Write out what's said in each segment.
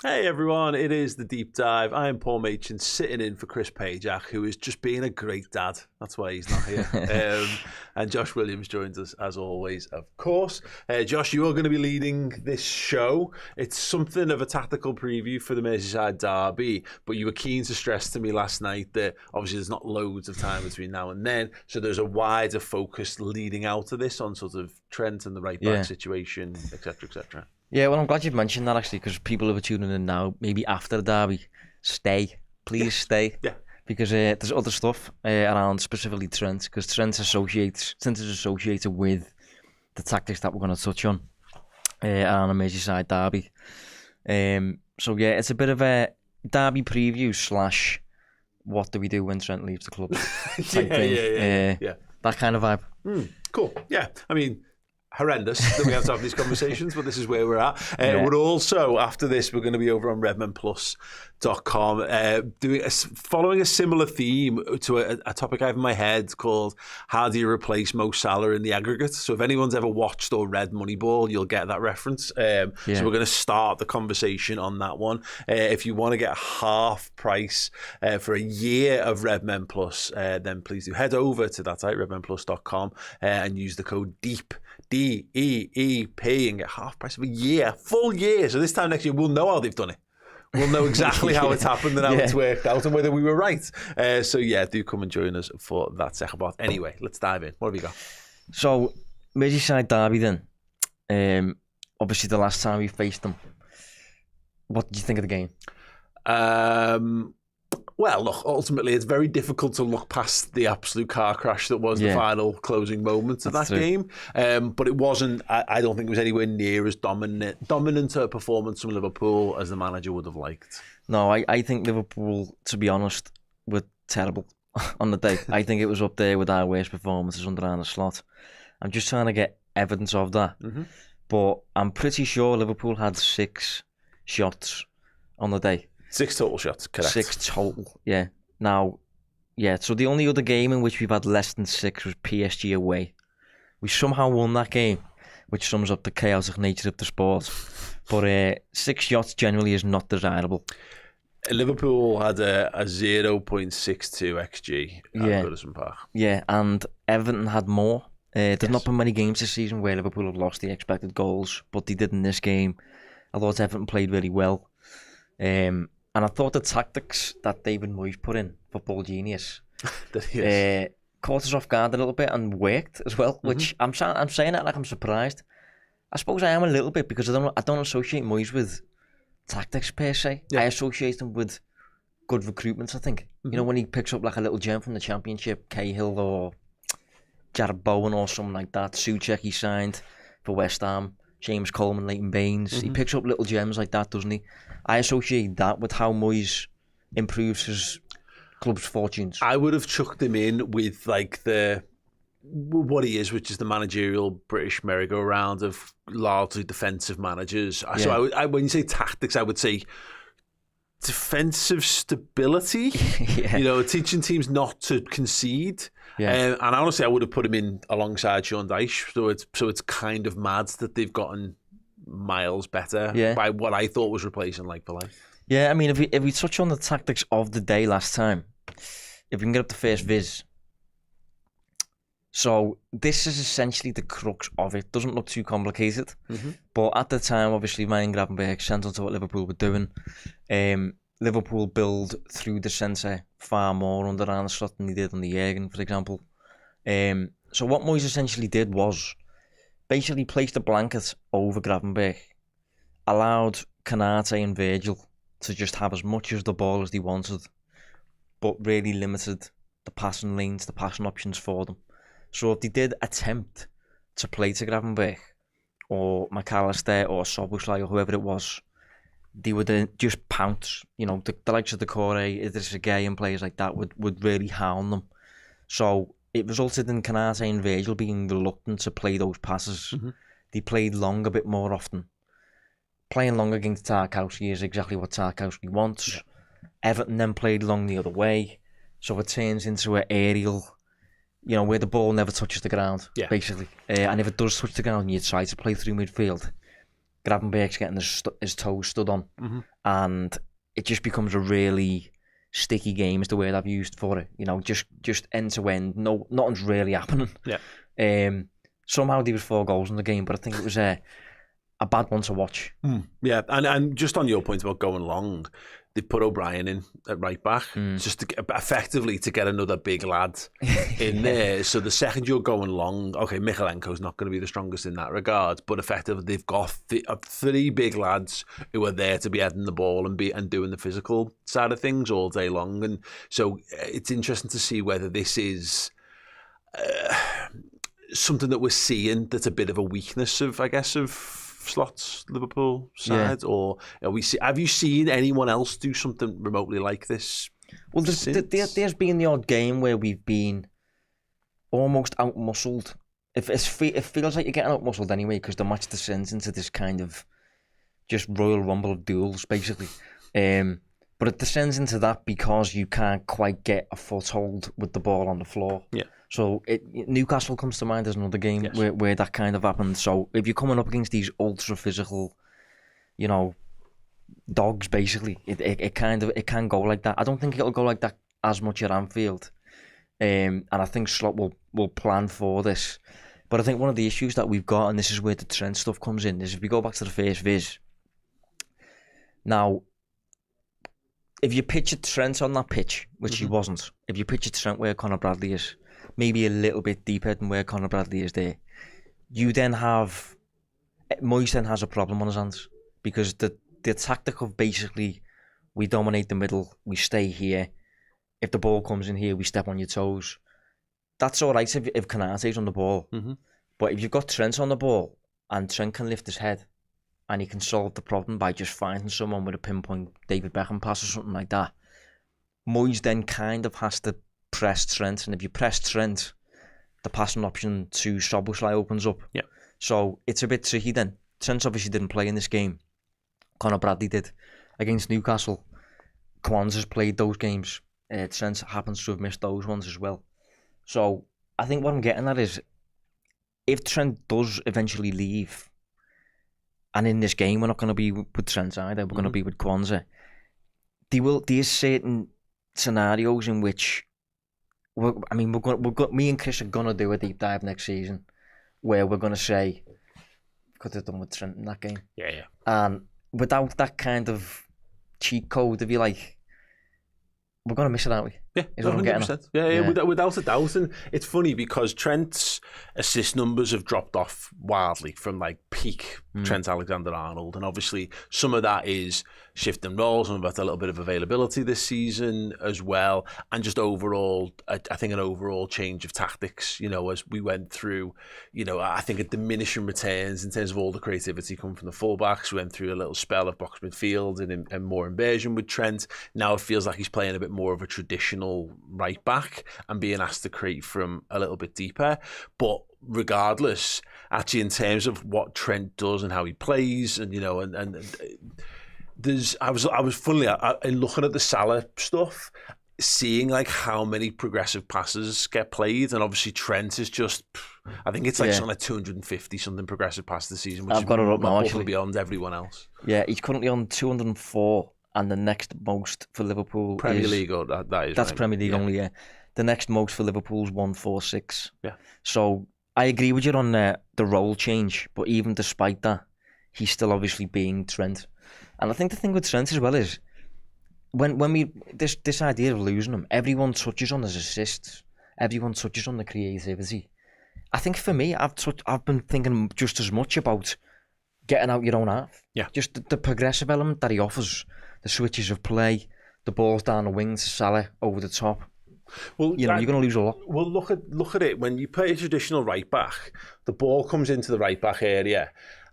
Hey everyone, it is the Deep Dive. I am Paul Machin sitting in for Chris Pajak, who is just being a great dad. That's why he's not here. And Josh Williams joins us as always, of course. Josh, you are going to be leading this show. It's something of a tactical preview for the Merseyside derby, but you were keen to stress to me last night that obviously there's not loads of time between now and then, so there's a wider focus leading out of this on sort of Trent and the right back situation, etc., etc. Yeah, well, I'm glad you've mentioned that, actually, because people who are tuning in now, maybe after the derby, stay. Please stay. Yeah. Because there's other stuff around, specifically Trent, because Trent is associated with the tactics that we're going to touch on around the Merseyside derby. So, yeah, it's a bit of a derby preview / what do we do when Trent leaves the club type thing. Yeah. That kind of vibe. Cool. Yeah. I mean, horrendous that we have to have these conversations, but this is where we're at. We're also, after this, we're going to be over on redmenplus.com following a similar theme to a topic I have in my head called how do you replace Mo Salah in the aggregate. So if anyone's ever watched or read Moneyball, you'll get that reference. So we're going to start the conversation on that one. If you want to get half price for a year of Redmen Plus, then please do head over to that site, redmenplus.com, and use the code DEEP, DEEP, and get half price of a year, full year. So this time next year, we'll know how they've done it. We'll know exactly how it's happened and how it's worked out and whether we were right. So yeah, do come and join us for that second part. Anyway, let's dive in. What have you got? So, Merseyside derby then. Obviously, the last time we faced them. What did you think of the game? Well, look, ultimately, it's very difficult to look past the absolute car crash that was the final closing moments of that game. But it wasn't, I don't think it was anywhere near as dominant a performance from Liverpool as the manager would have liked. No, I think Liverpool, to be honest, were terrible on the day. I think it was up there with our worst performances under Arne Slot. I'm just trying to get evidence of that. Mm-hmm. But I'm pretty sure Liverpool had 6 shots on the day. 6 total shots, correct. 6 total, yeah. Now, so the only other game in which we've had less than 6 was PSG away. We somehow won that game, which sums up the chaotic nature of the sport. But 6 shots generally is not desirable. Liverpool had a 0.62 XG at Goodison Park. Yeah, and Everton had more. There's not been many games this season where Liverpool have lost the expected goals, but they did in this game. I thought Everton played really well. And I thought the tactics that David Moyes put in, football genius, caught us off guard a little bit and worked as well. Which I'm saying that like I'm surprised. I suppose I am a little bit because I don't associate Moyes with tactics per se. I associate him with good recruitment. I think you know when he picks up like a little gem from the Championship, Cahill or Jared Bowen or something like that. Souček he signed for West Ham. James Coleman, Leighton Baines. He picks up little gems like that, doesn't he? I associate that with how Moyes improves his club's fortunes. I would have chucked him in with like what he is, which is the managerial British merry-go-round of largely defensive managers. Yeah. So when you say tactics, I would say defensive stability. You know, teaching teams not to concede. Yeah. And honestly, I would have put him in alongside Sean Dyche. So it's kind of mad that they've gotten miles better by what I thought was replacing like for like. Yeah, I mean, if we touch on the tactics of the day last time, if we can get up the first viz. So this is essentially the crux of it. Doesn't look too complicated, but at the time, obviously, Ryan Gravenberch sent on to what Liverpool were doing. Liverpool build through the centre far more under Arne Slot than they did on the Jurgen, for example. So what Moyes essentially did was basically placed a blanket over Gravenberch, allowed Konate and Virgil to just have as much as the ball as they wanted, but really limited the passing lanes, the passing options for them. So if they did attempt to play to Gravenberch or McAllister or Szoboszlai or whoever it was, they would just pounce. You know, the likes of Decore, Idris Gueye and players like that would really hound them. So it resulted in Konate and Virgil being reluctant to play those passes. They played long a bit more often. Playing long against Tarkowski is exactly what Tarkowski wants. Yeah. Everton then played long the other way. So it turns into an aerial, you know, where the ball never touches the ground, basically. And if it does touch the ground and you try to play through midfield, Gravenberch's getting his toes stood on, and it just becomes a really sticky game is the word I've used for it. You know, just end to end. No, nothing's really happening. Yeah. Somehow there was 4 goals in the game, but I think it was a bad one to watch. Yeah, and just on your point about going long, they put O'Brien in at right back just effectively to get another big lad in there. So the second you're going long, okay, Michalenko's not going to be the strongest in that regard, but effectively they've got 3 big lads who are there to be heading the ball and doing the physical side of things all day long. And so it's interesting to see whether this is something that we're seeing that's a bit of a weakness of, I guess, of Slot's Liverpool side, or have you seen anyone else do something remotely like this? Well, there's been the odd game where we've been almost out-muscled. It feels like you're getting out-muscled anyway, because the match descends into this kind of just Royal Rumble of duels, basically. But it descends into that because you can't quite get a foothold with the ball on the floor. Yeah. So Newcastle comes to mind as another game where that kind of happened. So if you're coming up against these ultra physical, you know, dogs, basically, it can go like that. I don't think it'll go like that as much at Anfield, and I think Slot will plan for this. But I think one of the issues that we've got, and this is where the Trent stuff comes in, is if we go back to the first viz. Now, if you picture Trent on that pitch, which he wasn't, if you picture Trent where Conor Bradley is, maybe a little bit deeper than where Conor Bradley is there, you then have... Moyes then has a problem on his hands, because the tactic of basically, we dominate the middle, we stay here, if the ball comes in here, we step on your toes. That's all right if Konate's on the ball. But if you've got Trent on the ball, and Trent can lift his head, and he can solve the problem by just finding someone with a pinpoint David Beckham pass or something like that, Moyes then kind of has to press Trent, and if you press Trent, the passing option to Szoboszlai opens up. Yeah. So it's a bit tricky then. Trent obviously didn't play in this game. Conor Bradley did against Newcastle. Kwanzaa's played those games. Trent happens to have missed those ones as well. So I think what I'm getting at is, if Trent does eventually leave, and in this game we're not going to be with Trent either, we're going to be with Kwanzaa, there's certain scenarios in which me and Chris are going to do a deep dive next season where we're going to say, could have done with Trent in that game. Yeah. And without that kind of cheat code, if you like, we're going to miss it, aren't we? Yeah, 100%. Yeah, without a doubt. And it's funny because Trent's assist numbers have dropped off wildly from like peak Trent Alexander-Arnold. And obviously some of that is shifting roles, and about a little bit of availability this season as well. And just overall, I think an overall change of tactics, you know, as we went through, you know, I think a diminishing returns in terms of all the creativity coming from the fullbacks. We went through a little spell of box midfield and more inversion with Trent. Now it feels like he's playing a bit more of a traditional right back and being asked to create from a little bit deeper. But regardless, actually in terms of what Trent does and how he plays, and you know, and there's I was funnily in looking at the Salah stuff, seeing like how many progressive passes get played, and obviously Trent is just, I think it's like something like 250 something progressive passes this season, which I've got it up now, actually, beyond everyone else. Yeah, he's currently on 204. And the next most for Liverpool Premier League, or that's right. Premier League only. Yeah, the next most for Liverpool is 146. Yeah. So I agree with you on the role change, but even despite that, he's still obviously being Trent. And I think the thing with Trent as well is, when we this idea of losing him, everyone touches on his assists, everyone touches on the creativity. I think for me, I've been thinking just as much about getting out your own half. Yeah. Just the progressive element that he offers. The switches of play, the balls down the wing to Salah over the top. Well, you know, you're going to lose a lot. Well, look at it. When you play a traditional right back, the ball comes into the right back area,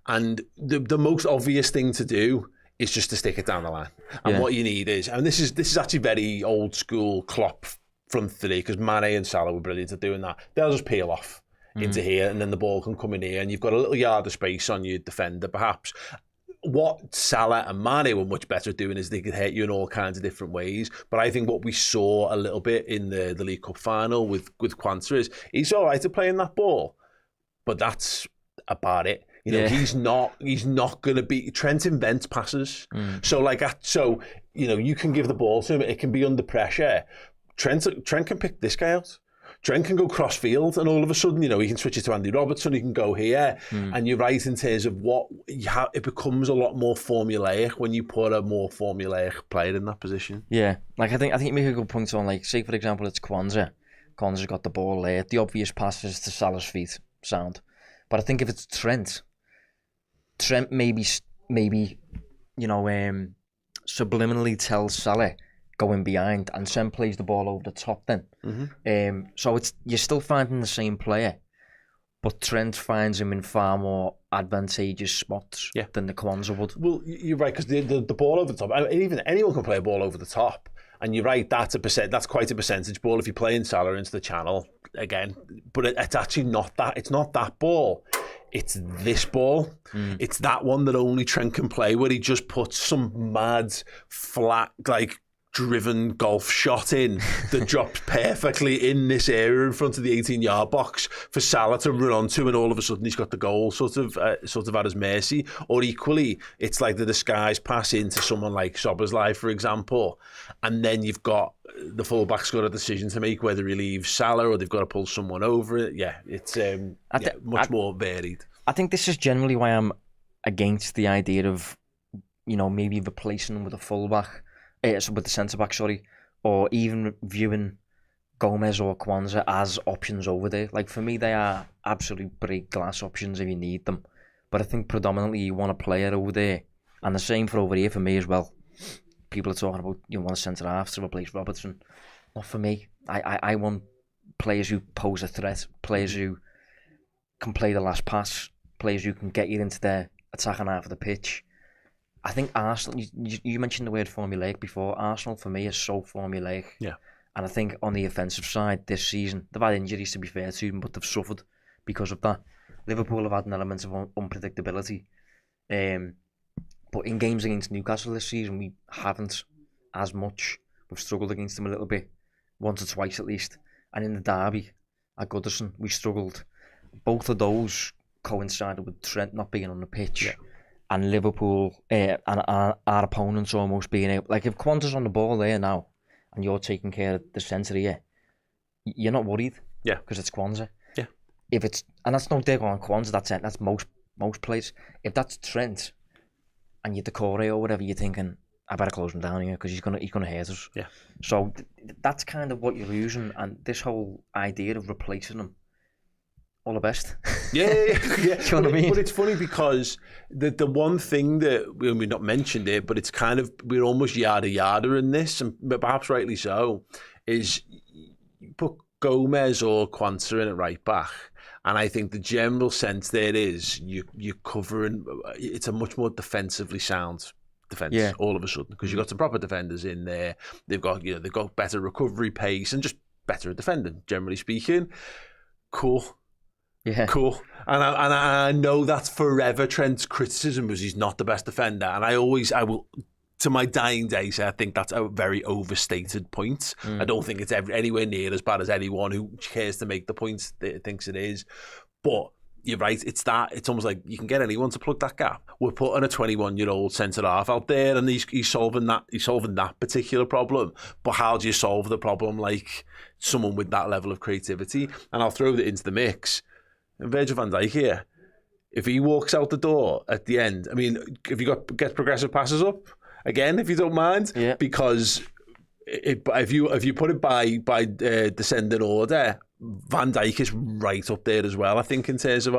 and the most obvious thing to do is just to stick it down the line. And what you need is, and this is actually very old school Klopp front three, because Mane and Salah were brilliant at doing that. They'll just peel off into here, and then the ball can come in here, and you've got a little yard of space on your defender, perhaps. What Salah and Mane were much better at doing is they could hit you in all kinds of different ways. But I think what we saw a little bit in the League Cup final with Kwanzaa is he's all right at playing that ball, but that's about it. You know, he's not going to be. Trent invents passes. So you can give the ball to him. It can be under pressure. Trent can pick this guy out. Trent can go cross field, and all of a sudden, he can switch it to Andy Robertson. He can go here, and you're right in terms of it becomes a lot more formulaic when you put a more formulaic player in that position. Yeah, like I think you make a good point on, like, say for example, it's Kwanzaa. Kwanzaa's got the ball there. The obvious pass is to Salah's feet, sound. But I think if it's Trent maybe subliminally tells Salah going behind, and Trent plays the ball over the top then. So you're still finding the same player, but Trent finds him in far more advantageous spots than the Kwanzaa would. Well, you're right, because the ball over the top, even anyone can play a ball over the top, and you're right, that's quite a percentage ball if you're playing Salah into the channel again, but it's actually not that. It's not that ball. It's this ball. It's that one that only Trent can play, where he just puts some mad, flat, like, driven golf shot in that drops perfectly in this area in front of the 18-yard box for Salah to run onto, and all of a sudden he's got the goal sort of at his mercy. Or equally, it's like the disguise pass into someone like Szoboszlai, for example, and then you've got the fullback's got a decision to make whether he leaves Salah or they've got to pull someone over it. Yeah, it's much more varied. I think this is generally why I'm against the idea of, maybe replacing him with a fullback. With the centre-back, or even viewing Gomez or Kwanzaa as options over there. Like, for me, they are absolute break glass options if you need them. But I think predominantly you want a player over there, and the same for over here for me as well. People are talking about you want a centre-half to replace Robertson. Not for me. I want players who pose a threat, players who can play the last pass, players who can get you into their attacking half of the pitch. I think Arsenal, you mentioned the word formulaic before. Arsenal, for me, is so formulaic. Yeah. And I think on the offensive side this season, they've had injuries, to be fair to them, but they've suffered because of that. Liverpool have had an element of unpredictability. But in games against Newcastle this season, we haven't as much. We've struggled against them a little bit, once or twice at least. And in the derby at Goodison, we struggled. Both of those coincided with Trent not being on the pitch. Yeah. And Liverpool and our opponents almost being able... Like, if Kwanzaa's on the ball there now, and you're taking care of the centre here, you're not worried. Yeah. Because it's Kwanzaa. Yeah. If it's... And that's no dig on Kwanzaa, that's most players. If that's Trent, and you're Decore or whatever, you're thinking, I better close him down here, because he's gonna hurt us. Yeah. So that's kind of what you're losing, and this whole idea of replacing him, all the best. Yeah. Do you know what I mean? But it's funny because the one thing that we've not mentioned it, but it's kind of, we're almost yada in this, and perhaps rightly so, is you put Gomez or Kwanzaa in at right back, and I think the general sense there is you're covering. It's a much more defensively sound defence all of a sudden, because you've got some proper defenders in there. They've got better recovery pace and just better at defending, generally speaking. Cool. Yeah. Cool. And I know that's forever Trent's criticism, was he's not the best defender. And I will, to my dying day, say I think that's a very overstated point. I don't think it's anywhere near as bad as anyone who cares to make the points that thinks it is. But you're right, it's almost like you can get anyone to plug that gap. We're putting a 21-year-old centre-half out there, and he's solving that particular problem. But how do you solve the problem like someone with that level of creativity? And I'll throw that into the mix. And Virgil van Dijk here, if he walks out the door at the end, I mean, if you get progressive passes up again, if you don't mind, because if you put it by descending order, Van Dijk is right up there as well. I think in terms of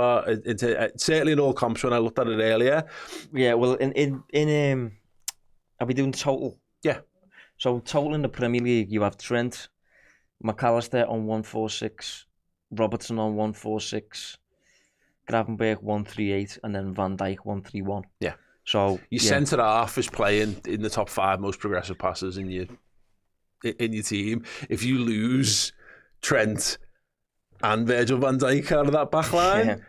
certainly in all comps when I looked at it earlier. Yeah, well, in are we doing total? Yeah. So total in the Premier League, you have Trent, McAllister on 146. Robertson on 146, Gravenberch 138, and then Van Dijk 131. Yeah. So your centre half is playing in the top 5 most progressive passes in your team. If you lose Trent and Virgil van Dijk out of that back line,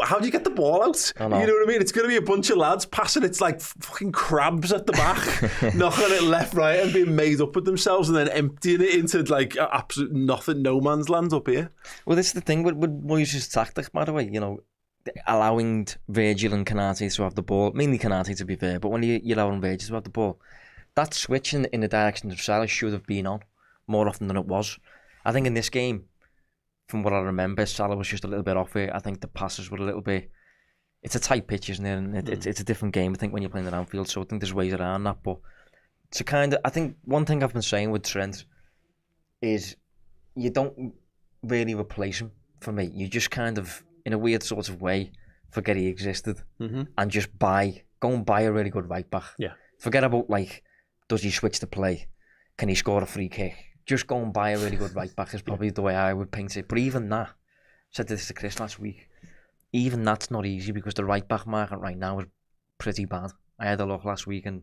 how do you get the ball out? You know what I mean? It's going to be a bunch of lads passing. It's like fucking crabs at the back, knocking it left, right, and being made up with themselves, and then emptying it into like absolute nothing, no man's land up here. Well, this is the thing with Moyes' tactics, by the way. allowing Virgil and Canate to have the ball, mainly Canate to be fair, but when you're allowing Virgil to have the ball, that switch in the direction of Salah should have been on more often than it was. I think in this game, from what I remember, Salah was just a little bit off it. I think the passes were a little bit... It's a tight pitch, isn't it? And it's a different game, I think, when you're playing at Anfield, so I think there's ways around that. But to kind of... I think one thing I've been saying with Trent is you don't really replace him, for me. You just kind of, in a weird sort of way, forget he existed and just go and buy a really good right back. Yeah. Forget about, like, does he switch the play? Can he score a free kick? Just go and buy a really good right back is probably the way I would paint it. But even that, I said this to Chris last week, even that's not easy because the right back market right now is pretty bad. I had a look last week and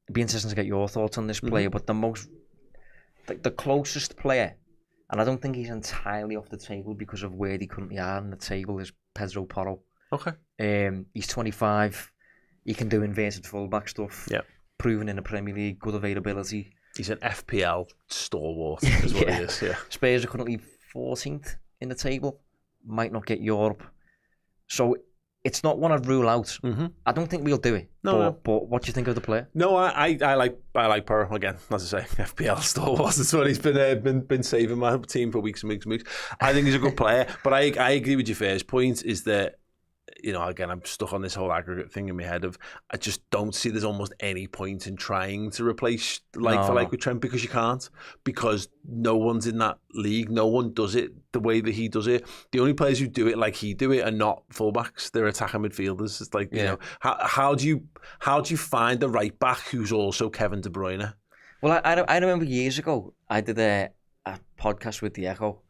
it'd be interesting to get your thoughts on this player, but the closest player, and I don't think he's entirely off the table because of where they currently are on the table, is Pedro Porro. Okay. He's 25. He can do inverted fullback stuff. Yeah. Proven in the Premier League, good availability. He's an FPL stalwart, is what he is. Yeah. Spurs are currently 14th in the table. Might not get Europe. So it's not one I'd rule out. I don't think we'll do it. No. But what do you think of the player? No, I like Porro again. As I say, FPL stalwart. That's what he's been saving my team for weeks and weeks and weeks. I think he's a good player, but I agree with your first point. Is that, you know, again, I'm stuck on this whole aggregate thing in my head of I just don't see there's almost any point in trying to replace for like with Trent, because you can't, because no one's in that league. No one does it the way that he does it. The only players who do it like he do it are not fullbacks. They're attacking midfielders. It's like, you know, how do you find the right back who's also Kevin De Bruyne? Well, I remember years ago I did a podcast with the Echo.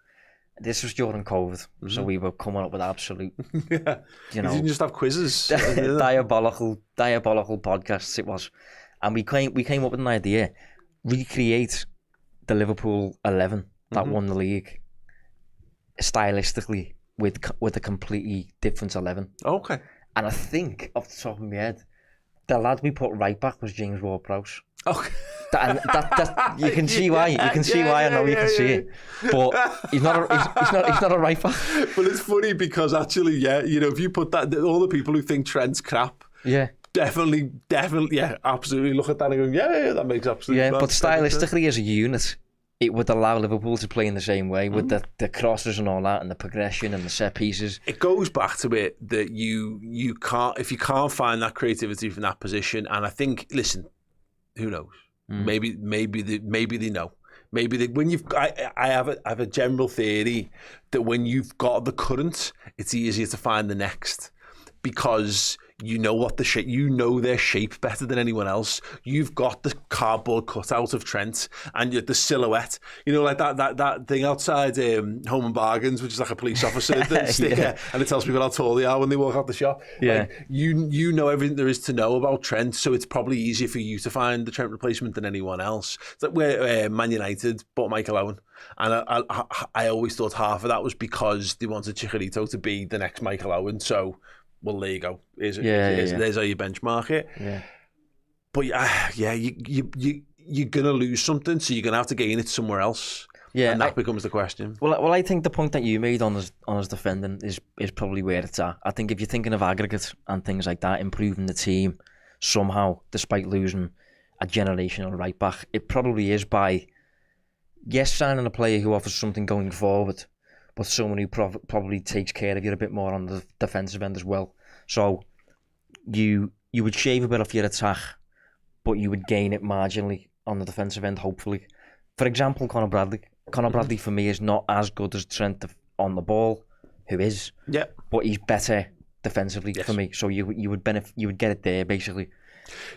This was during COVID, so we were coming up with absolute, you know, you didn't just have quizzes, diabolical podcasts it was, and we came up with an idea: recreate the Liverpool 11 that won the league, stylistically with a completely different 11. Okay. And I think off the top of my head, the lad we put right back was James Ward-Prowse. Okay. That you can see why. You can see why. I know you can see it, but he's not a right back. But it's funny because actually, you know, if you put that, all the people who think Trent's crap, definitely, absolutely look at that and go, yeah, that makes absolute sense. But stylistically as a unit, it would allow Liverpool to play in the same way with the crosses and all that, and the progression and the set pieces. It goes back to it that you can't, if you can't find that creativity from that position, and I think, listen, who knows? Maybe they know. Maybe when I have a general theory that when you've got the current, it's easier to find the next, because you know what you know their shape better than anyone else. You've got the cardboard cutout of Trent and the silhouette. You know, like that thing outside Home and Bargains, which is like a police officer sticker, and it tells people how tall they are when they walk out the shop. Yeah, like, you know everything there is to know about Trent, so it's probably easier for you to find the Trent replacement than anyone else. It's like where Man United bought Michael Owen, and I always thought half of that was because they wanted Chicharito to be the next Michael Owen. So, well, there you go. There's how you benchmark it. Yeah. But you're gonna lose something, so you're gonna have to gain it somewhere else. Yeah, and that becomes the question. Well, I think the point that you made on his defending is probably where it's at. I think if you're thinking of aggregate and things like that, improving the team somehow, despite losing a generational right back, it probably is by signing a player who offers something going forward, but someone who probably takes care of you a bit more on the defensive end as well. So you would shave a bit off your attack, but you would gain it marginally on the defensive end, hopefully. For example, Conor Bradley. Conor Bradley, for me, is not as good as Trent on the ball, who is. Yeah. But he's better defensively for me. So you would get it there, basically.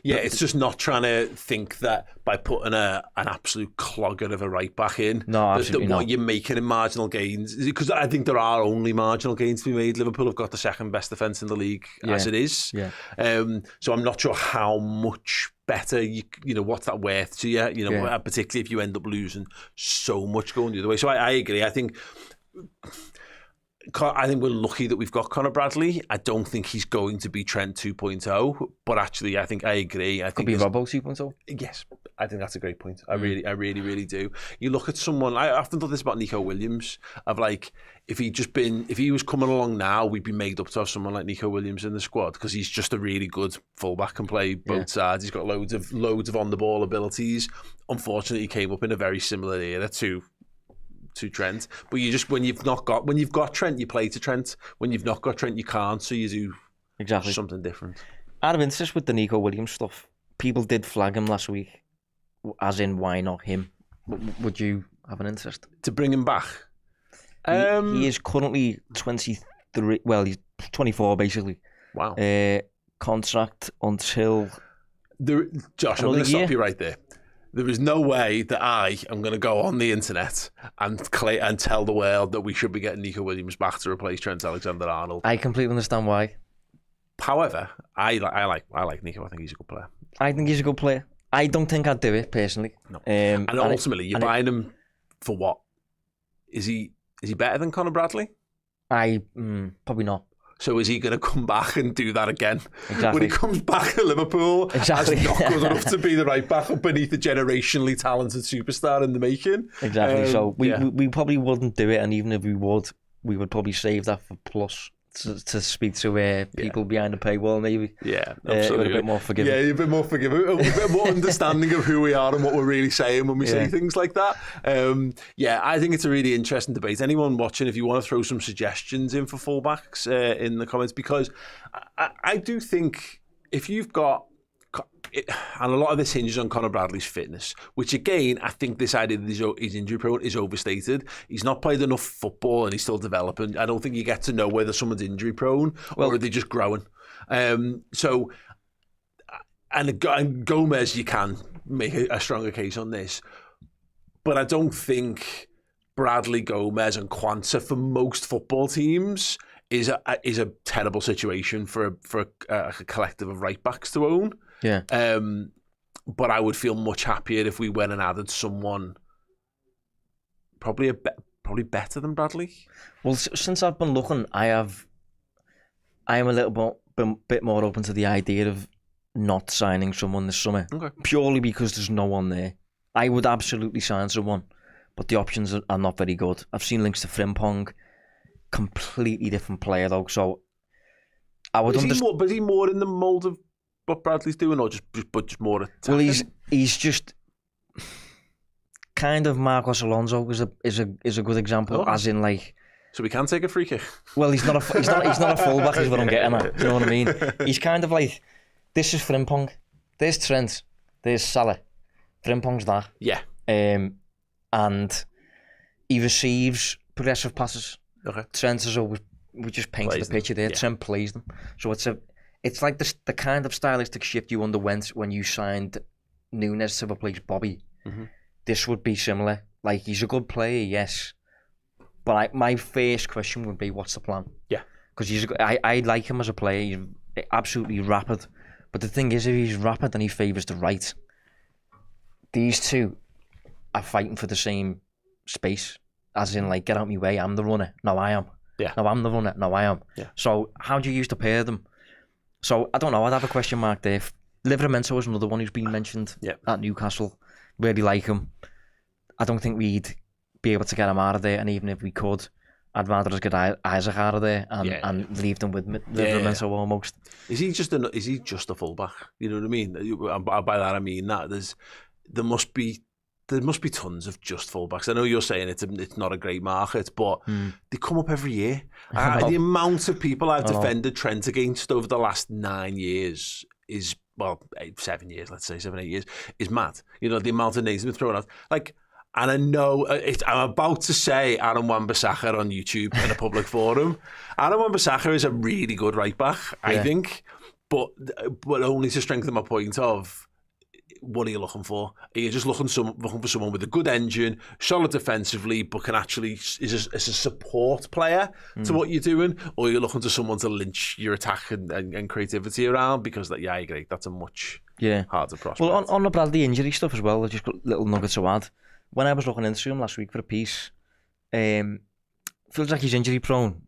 Yeah, it's just not trying to think that by putting an absolute clogger of a right back in, absolutely what you're making in marginal gains. Because I think there are only marginal gains to be made. Liverpool have got the second best defence in the league as it is. Yeah. So I'm not sure how much better you know what's that worth to you. You know, particularly if you end up losing so much going the other way. So I agree. I think I think we're lucky that we've got Conor Bradley. I don't think he's going to be Trent 2.0, but actually, I think I agree. I think be Robbo 2.0. Yes, I think that's a great point. I really do. You look at someone. I often thought this about Nico Williams. Of like, if he was coming along now, we'd be made up to have someone like Nico Williams in the squad because he's just a really good fullback, can play both sides. He's got loads of on the ball abilities. Unfortunately, he came up in a very similar era to Trent, but you just when you've got Trent, you play to Trent. When you've not got Trent, you can't, so you do something different. Out of interest with the Nico Williams stuff, people did flag him last week, as in why not him? Would you have an interest to bring him back? He is currently 23. Well, he's 24 basically. Wow. Contract until Josh, I'm going to stop you right there. There is no way that I am going to go on the internet and tell the world that we should be getting Nico Williams back to replace Trent Alexander-Arnold. I completely understand why. However, I like Nico. I think he's a good player. I think he's a good player. I don't think I'd do it personally. No. And ultimately, you're buying him for what? Is he better than Conor Bradley? Probably not. So is he going to come back and do that again? Exactly. When he comes back at Liverpool, as not good enough to be the right back beneath a generationally talented superstar in the making? Exactly. So we probably wouldn't do it, and even if we would probably save that for plus to speak to people behind the paywall, maybe. Yeah, absolutely. A bit more forgiving. Yeah, a bit more forgiving. A bit more understanding of who we are and what we're really saying when we say things like that. I think it's a really interesting debate. Anyone watching, if you want to throw some suggestions in for fullbacks in the comments, because I do think if you've got, and a lot of this hinges on Conor Bradley's fitness, which again, I think this idea that he's injury prone is overstated. He's not played enough football and he's still developing. I don't think you get to know whether someone's injury prone or are they just growing. And Gomez, you can make a stronger case on this, but I don't think Bradley, Gomez and Quansah for most football teams is a terrible situation for a collective of right backs to own. Yeah. But I would feel much happier if we went and added someone probably better than Bradley. Well, since I've been looking, I am a little bit more open to the idea of not signing someone this summer. Okay. Purely because there's no one there. I would absolutely sign someone, but the options are not very good. I've seen links to Frimpong, completely different player though. So I would understand. But is he more in the mould of what Bradley's doing, or just more attacking? Well, he's just kind of Marcos Alonso is a good example, as in like. So we can take a free kick. Well, he's not a fullback, is what I'm getting at. You know what I mean? He's kind of like, this is Frimpong, there's Trent, there's Salah, Frimpong's that. Yeah. And he receives progressive passes. Okay. Trent is always, we just painted the picture there. Yeah. Trent plays them, so it's like the kind of stylistic shift you underwent when you signed Núñez to replace Bobby. Mm-hmm. This would be similar. Like, he's a good player, yes, but my first question would be, what's the plan? Yeah, because I like him as a player. He's absolutely rapid, but the thing is, if he's rapid and he favours the right, these two are fighting for the same space. As in, like, get out of my way, I'm the runner. No, I am. Yeah. No, I'm the runner. No, I am. Yeah. So how do you use to pair them? So I don't know. I'd have a question mark there. Livramento is another one who's been mentioned at Newcastle. Really like him. I don't think we'd be able to get him out of there, and even if we could, I'd rather just get Isaac out of there and leave them with Livramento almost. Is he just a fullback? You know what I mean? By that I mean that there must be tons of just fullbacks. I know you're saying it's not a great market, but they come up every year. The amount of people I've defended Trent against over the last 9 years is, 7 years, let's say 7-8 years, is mad. You know, the amount of names have been thrown out. Like, and I know I'm about to say Aaron Wan-Bissaka on YouTube in a public forum. Aaron Wan-Bissaka is a really good right back, I think, but only to strengthen my point of, what are you looking for? Are you just looking for someone with a good engine, solid defensively, but can actually is a support player to what you're doing, or are you looking to someone to lynch your attack and creativity around? Because I agree, that's a much harder prospect. Well, on the Bradley injury stuff as well, I just got a little nugget to add. When I was looking into him last week for a piece, feels like he's injury prone,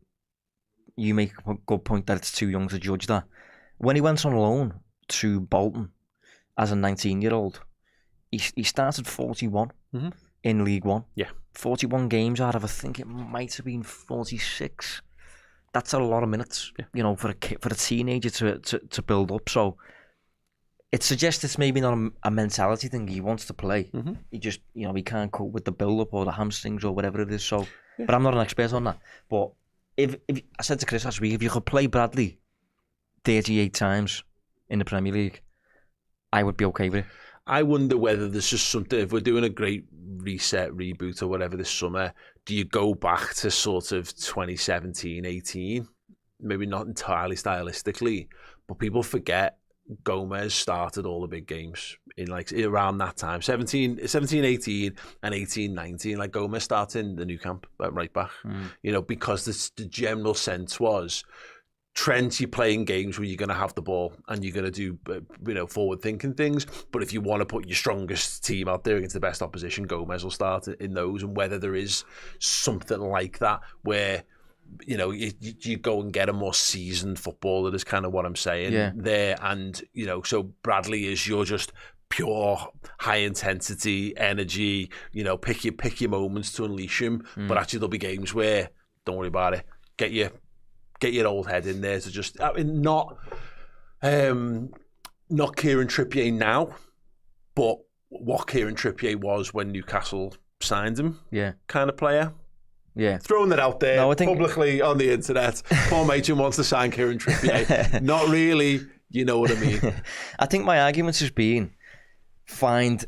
you make a good point that it's too young to judge that. When he went on loan to Bolton as a 19-year-old, he started 41 in League One. Yeah. 41 games out of, I think it might have been 46. That's a lot of minutes, for a teenager to build up. So it suggests it's maybe not a mentality thing. He wants to play. He just, he can't cope with the build-up or the hamstrings or whatever it is. So, but I'm not an expert on that. But if I said to Chris last week, if you could play Bradley 38 times in the Premier League, I would be okay with it. I wonder whether there's just something, if we're doing a great reset, reboot or whatever this summer, do you go back to sort of 2017, 18? Maybe not entirely stylistically, but people forget Gomez started all the big games in around that time. 17, 18 and 18, 19. Like Gomez starting the new camp at right back, because the general sense was, Trent, you're playing games where you're going to have the ball and you're going to do, forward-thinking things. But if you want to put your strongest team out there against the best opposition, Gomez will start in those. And whether there is something like that where, you go and get a more seasoned footballer is kind of what I'm saying there. And, so Bradley is your just pure high-intensity energy, pick your moments to unleash him. But actually there'll be games where, don't worry about it, get your old head in there to just, not Kieran Trippier now, but what Kieran Trippier was when Newcastle signed him, kind of player. Yeah, throwing that out there publicly on the internet. Paul Machin wants to sign Kieran Trippier. Not really, you know what I mean. I think my argument has been find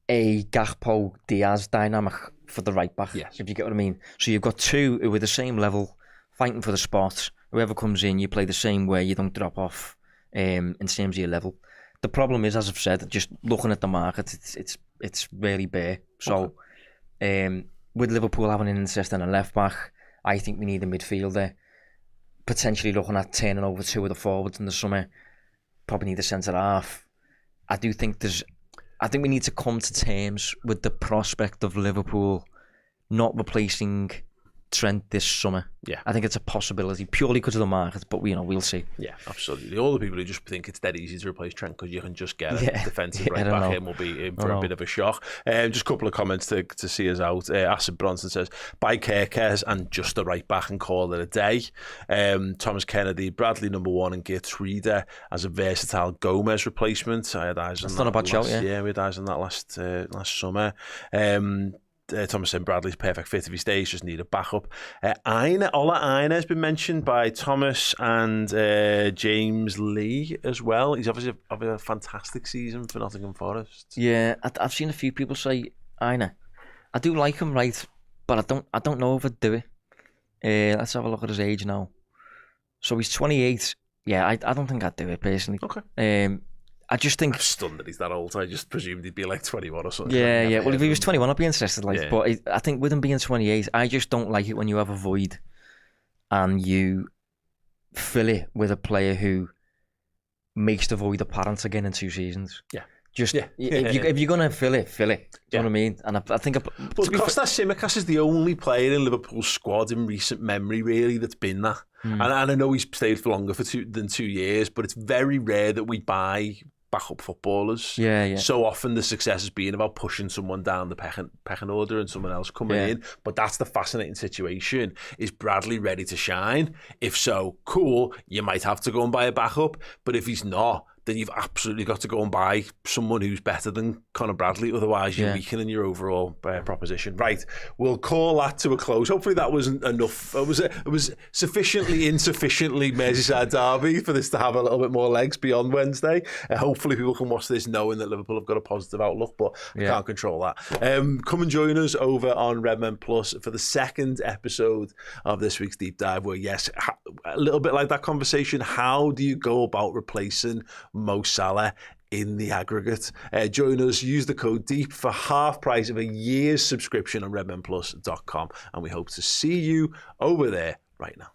a Gakpo Diaz dynamic for the right back. Yes. If you get what I mean. So you've got two who are the same level, fighting for the spot. Whoever comes in, you play the same way. You don't drop off in terms of your level. The problem is, as I've said, just looking at the market, it's really bare. So, with Liverpool having an interest in a left back, I think we need a midfielder. Potentially looking at turning over two of the forwards in the summer. Probably need a centre half. I think we need to come to terms with the prospect of Liverpool not replacing Trent this summer. Yeah, I think it's a possibility purely because of the market, but we'll see. Yeah, absolutely. All the people who just think it's dead easy to replace Trent because you can just get a defensive right back in will be in for a bit of a shock. Just a couple of comments to see us out. Acid Bronson says, buy Kerkez and just the right back and call it a day. Thomas Kennedy, Bradley number 1 and Geertruida as a versatile Gomez replacement. I had eyes on that. That's not a bad shout, yeah. We had eyes on that last summer. Thomas and Bradley's perfect fit if he stays, just need a backup. Ola Aina has been mentioned by Thomas and James Lee as well. He's obviously having a fantastic season for Nottingham Forest. Yeah, I've seen a few people say Aina. I do like him, right, but I don't know if I'd do it. Let's have a look at his age now. So he's 28. Yeah, I don't think I'd do it personally. Okay. I just think... I'm stunned that he's that old. I just presumed he'd be like 21 or something. Yeah. Well, if he was 21, I'd be interested. But I think with him being 28, I just don't like it when you have a void and you fill it with a player who makes the void apparent again in 2 seasons. Yeah. If you're going to fill it. Do you know what I mean? And I think... But Kostas Tsimikas is the only player in Liverpool's squad in recent memory, really, that's been that. And I know he's stayed for longer than 2 years, but it's very rare that we buy backup footballers. Yeah. So often the success has been about pushing someone down the pecking order and someone else coming in. But that's the fascinating situation. Is Bradley ready to shine? If so, cool, you might have to go and buy a backup. But if he's not, then you've absolutely got to go and buy someone who's better than Conor Bradley. Otherwise, you're weakening your overall proposition. Right, we'll call that to a close. Hopefully that wasn't enough. It was sufficiently insufficiently Merseyside derby for this to have a little bit more legs beyond Wednesday. Hopefully people can watch this knowing that Liverpool have got a positive outlook, but I can't control that. Come and join us over on Redmen Plus for the second episode of this week's Deep Dive, where, yes, a little bit like that conversation, how do you go about replacing Mo Salah in the aggregate? Join us, use the code DEEP for half price of a year's subscription on redmenplus.com, and we hope to see you over there right now.